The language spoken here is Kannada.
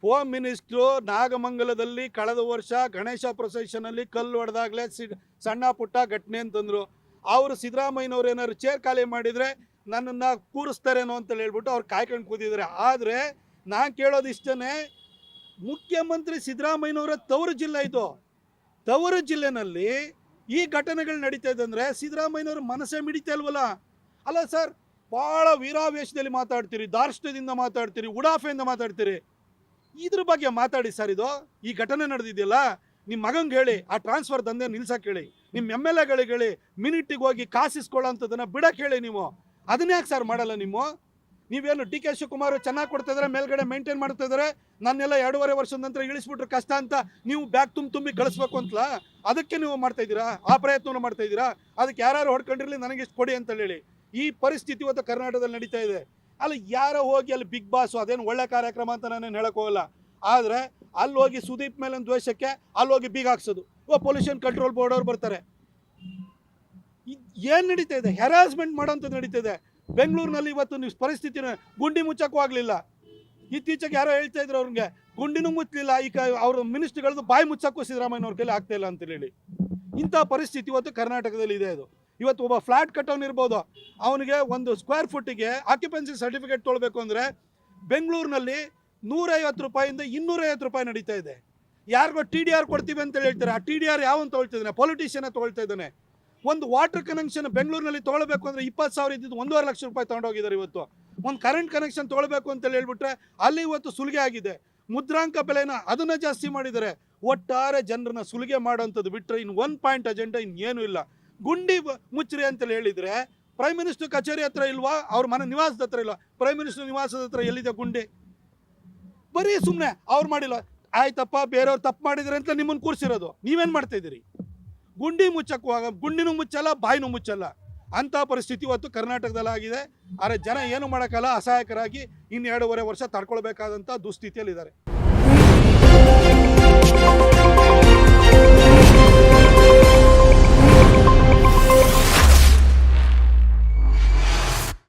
ಹೋಮ್ ಮಿನಿಸ್ಟ್ರು ನಾಗಮಂಗಲದಲ್ಲಿ ಕಳೆದ ವರ್ಷ ಗಣೇಶ ಪ್ರೊಸೆಷನಲ್ಲಿ ಕಲ್ಲು ಹೊಡೆದಾಗಲೇ ಸಣ್ಣ ಪುಟ್ಟ ಘಟನೆ ಅಂತಂದರು. ಅವರು ಸಿದ್ದರಾಮಯ್ಯನವ್ರು ಏನಾದ್ರು ಚೇರ್ ಖಾಲಿ ಮಾಡಿದರೆ ನನ್ನನ್ನು ಕೂರಿಸ್ತಾರೇನೋ ಅಂತ ಹೇಳ್ಬಿಟ್ಟು ಅವ್ರು ಕಾಯ್ಕೊಂಡು ಕೂತಿದ್ದಾರೆ. ಆದರೆ ನಾನು ಕೇಳೋದು ಇಷ್ಟೇ, ಮುಖ್ಯಮಂತ್ರಿ ಸಿದ್ದರಾಮಯ್ಯನವರ ತವರು ಜಿಲ್ಲೆ ಇದು. ತವರು ಜಿಲ್ಲೆನಲ್ಲಿ ಈ ಘಟನೆಗಳು ನಡೀತಾ ಇದೆ ಅಂದರೆ ಸಿದ್ದರಾಮಯ್ಯನವ್ರ ಮನಸ್ಸೇ ಮಿಡಿತಾ ಇಲ್ವಲ್ಲ. ಅಲ್ಲ ಸರ್, ಭಾಳ ವೀರಾವೇಶದಲ್ಲಿ ಮಾತಾಡ್ತೀರಿ, ಧಾರ್ಷ್ಟ್ಯದಿಂದ ಮಾತಾಡ್ತೀರಿ, ಉಡಾಫೆಯಿಂದ ಮಾತಾಡ್ತೀರಿ. ಇದ್ರ ಬಗ್ಗೆ ಮಾತಾಡಿ ಸರ್. ಇದು ಈ ಘಟನೆ ನಡೆದಿದೆಯಲ್ಲ, ನಿಮ್ಮ ಮಗಂಗೆ ಹೇಳಿ ಆ ಟ್ರಾನ್ಸ್ಫರ್ ದಂಧೆ ನಿಲ್ಸಕ್ಕೆ ಹೇಳಿ, ನಿಮ್ಮ ಎಮ್ ಎಲ್ ಎಗಳಿಗೆ ಹೇಳಿ, ಮಿನಿಟಿಗೆ ಹೋಗಿ ಕಾಸಿಸ್ಕೊಳ್ಳೋ ಅಂಥದ್ದನ್ನು ಬಿಡಕ್ಕೆ ಹೇಳಿ. ನೀವು ಅದನ್ನ ಯಾಕೆ ಸರ್ ಮಾಡಲ್ಲ? ನೀವೇನು ಡಿ ಕೆ ಶಿವಕುಮಾರ್ ಚೆನ್ನಾಗಿ ಕೊಡ್ತಿದ್ದಾರೆ, ಮೇಲ್ಗಡೆ ಮೇಂಟೈನ್ ಮಾಡ್ತಾ ಇದ್ದಾರೆ, ನನ್ನೆಲ್ಲ 2.5 ವರ್ಷದ ನಂತರ ಇಳಿಸ್ಬಿಟ್ರೆ ಕಷ್ಟ ಅಂತ ನೀವು ಬ್ಯಾಗ್ ತುಂಬಿ ಕಳಿಸ್ಬೇಕು ಅಂತಲ್ಲ, ಅದಕ್ಕೆ ನೀವು ಮಾಡ್ತಾ ಇದ್ದೀರಾ, ಆ ಪ್ರಯತ್ನವನ್ನು ಮಾಡ್ತಾ ಇದ್ದೀರಾ. ಅದಕ್ಕೆ ಯಾರು ಹೊಡ್ಕೊಂಡಿರಲಿ ನನಗೆ ಇಷ್ಟು ಕೊಡಿ ಅಂತ ಹೇಳಿ. ಈ ಪರಿಸ್ಥಿತಿ ಇವತ್ತು ಕರ್ನಾಟಕದಲ್ಲಿ ನಡೀತಾ ಇದೆ. ಅಲ್ಲಿ ಯಾರೋ ಹೋಗಿ ಅಲ್ಲಿ ಬಿಗ್ ಬಾಸು ಅದೇನು ಒಳ್ಳೆ ಕಾರ್ಯಕ್ರಮ ಅಂತ ನಾನೇನು ಹೇಳಕ್ ಹೋಗಲ್ಲ. ಆದರೆ ಅಲ್ಲಿ ಹೋಗಿ ಸುದೀಪ್ ಮೇಲೆ ದ್ವೇಷಕ್ಕೆ ಅಲ್ಲಿ ಹೋಗಿ ಬೀಗ ಹಾಕ್ಸೋದು, ಪೊಲ್ಯೂಷನ್ ಕಂಟ್ರೋಲ್ ಬೋರ್ಡ್ ಅವ್ರು ಬರ್ತಾರೆ. ಏನು ನಡೀತಾ ಇದೆ? ಹೆರಾಸ್ಮೆಂಟ್ ಮಾಡೋಂಥದ್ದು ನಡೀತಾ ಇದೆ ಬೆಂಗಳೂರಿನಲ್ಲಿ. ಇವತ್ತು ನೀವು ಪರಿಸ್ಥಿತಿನ ಗುಂಡಿ ಮುಚ್ಚಕ್ಕೂ ಆಗಲಿಲ್ಲ. ಇತ್ತೀಚೆಗೆ ಯಾರೋ ಹೇಳ್ತಾ ಇದ್ರು ಅವ್ರಿಗೆ ಗುಂಡಿನೂ ಮುಚ್ಚಲಿಲ್ಲ, ಈಗ ಅವ್ರ ಮಿನಿಸ್ಟ್ರಿಗಳದ್ದು ಬಾಯಿ ಮುಚ್ಚಕ್ಕೂ ಸಿದ್ದರಾಮಯ್ಯನವ್ರ ಕೈಲಿ ಆಗ್ತಾ ಇಲ್ಲ ಅಂತ ಹೇಳಿ. ಇಂಥ ಪರಿಸ್ಥಿತಿ ಇವತ್ತು ಕರ್ನಾಟಕದಲ್ಲಿ ಇದೆ. ಅದು ಇವತ್ತು ಒಬ್ಬ ಫ್ಲಾಟ್ ಕಟ್ಟೋನ್ ಇರ್ಬೋದು, ಅವನಿಗೆ ಒಂದು ಸ್ಕ್ವೇರ್ ಫುಟ್ಟಿಗೆ ಆಕ್ಯುಪೆನ್ಸಿ ಸರ್ಟಿಫಿಕೇಟ್ ತೊಗೊಳ್ಬೇಕು ಅಂದರೆ ಬೆಂಗಳೂರಿನಲ್ಲಿ 150 ರೂಪಾಯಿಂದ 250 ರೂಪಾಯಿ ನಡೀತಾ ಇದೆ. ಯಾರಿಗೋ TDR ಕೊಡ್ತೀವಿ ಅಂತ ಹೇಳ್ತಾರೆ. ಆ TDR ಯಾವನು ತೊಗೊಳ್ತಿದ್ದಾನೆ? ಪೊಲಿಟಿಷಿಯನ್ ತೊಗೊಳ್ತಾ ಇದ್ದಾನೆ. ಒಂದು ವಾಟರ್ ಕನೆಕ್ಷನ್ ಬೆಂಗಳೂರಿನಲ್ಲಿ ತೊಗೊಳ್ಬೇಕು ಅಂದರೆ 20,000 ಇದ್ದಿದ್ದು 1.5 ಲಕ್ಷ ರೂಪಾಯಿ ತೊಗೊಂಡೋಗಿದ್ದಾರೆ. ಇವತ್ತು ಒಂದು ಕರೆಂಟ್ ಕನೆಕ್ಷನ್ ತೊಗೊಳ್ಬೇಕು ಅಂತ ಹೇಳ್ಬಿಟ್ರೆ ಅಲ್ಲಿ ಇವತ್ತು ಸುಲಿಗೆ ಆಗಿದೆ. ಮುದ್ರಾಂಕ ಬೆಲೆನ ಅದನ್ನು ಜಾಸ್ತಿ ಮಾಡಿದ್ದಾರೆ. ಒಟ್ಟಾರೆ ಜನರನ್ನ ಸುಲಿಗೆ ಮಾಡೋಂಥದ್ದು ಬಿಟ್ಟರೆ ಇನ್ನು 1 ಪಾಯಿಂಟ್ ಅಜೆಂಡಾ ಇನ್ನೇನು ಇಲ್ಲ. ಗುಂಡಿ ಮುಚ್ಚ್ರಿ ಅಂತೇಳಿ ಹೇಳಿದರೆ ಪ್ರೈಮ್ ಮಿನಿಸ್ಟರ್ ಕಚೇರಿ ಹತ್ರ ಇಲ್ವಾ? ಅವ್ರ ಮನೆ ನಿವಾಸದ ಹತ್ರ ಇಲ್ವಾ? ಪ್ರೈಮ್ ಮಿನಿಸ್ಟರ್ ನಿವಾಸದ ಹತ್ರ ಎಲ್ಲಿದೆ ಗುಂಡಿ? ಬರೀ ಸುಮ್ಮನೆ ಅವ್ರು ಮಾಡಿಲ್ಲ, ಆಯ್ತಪ್ಪ ಬೇರೆಯವ್ರು ತಪ್ಪು ಮಾಡಿದ್ರೆ ಅಂತ ನಿಮ್ಮನ್ನು ಕೂರಿಸಿರೋದು. ನೀವೇನು ಮಾಡ್ತಾ ಇದ್ದೀರಿ? ಗುಂಡಿ ಮುಚ್ಚಕ್ಕುವಾಗ ಗುಂಡಿನೂ ಮುಚ್ಚಲ್ಲ, ಬಾಯಿನೂ ಮುಚ್ಚಲ್ಲ. ಅಂಥ ಪರಿಸ್ಥಿತಿ ಇವತ್ತು ಕರ್ನಾಟಕದಲ್ಲಿ ಆಗಿದೆ. ಆದರೆ ಜನ ಏನು ಮಾಡೋಕ್ಕಲ್ಲ, ಅಸಹಾಯಕರಾಗಿ ಇನ್ನು 2.5 ವರ್ಷ ತಡ್ಕೊಳ್ಬೇಕಾದಂಥ ದುಸ್ಥಿತಿಯಲ್ಲಿದ್ದಾರೆ.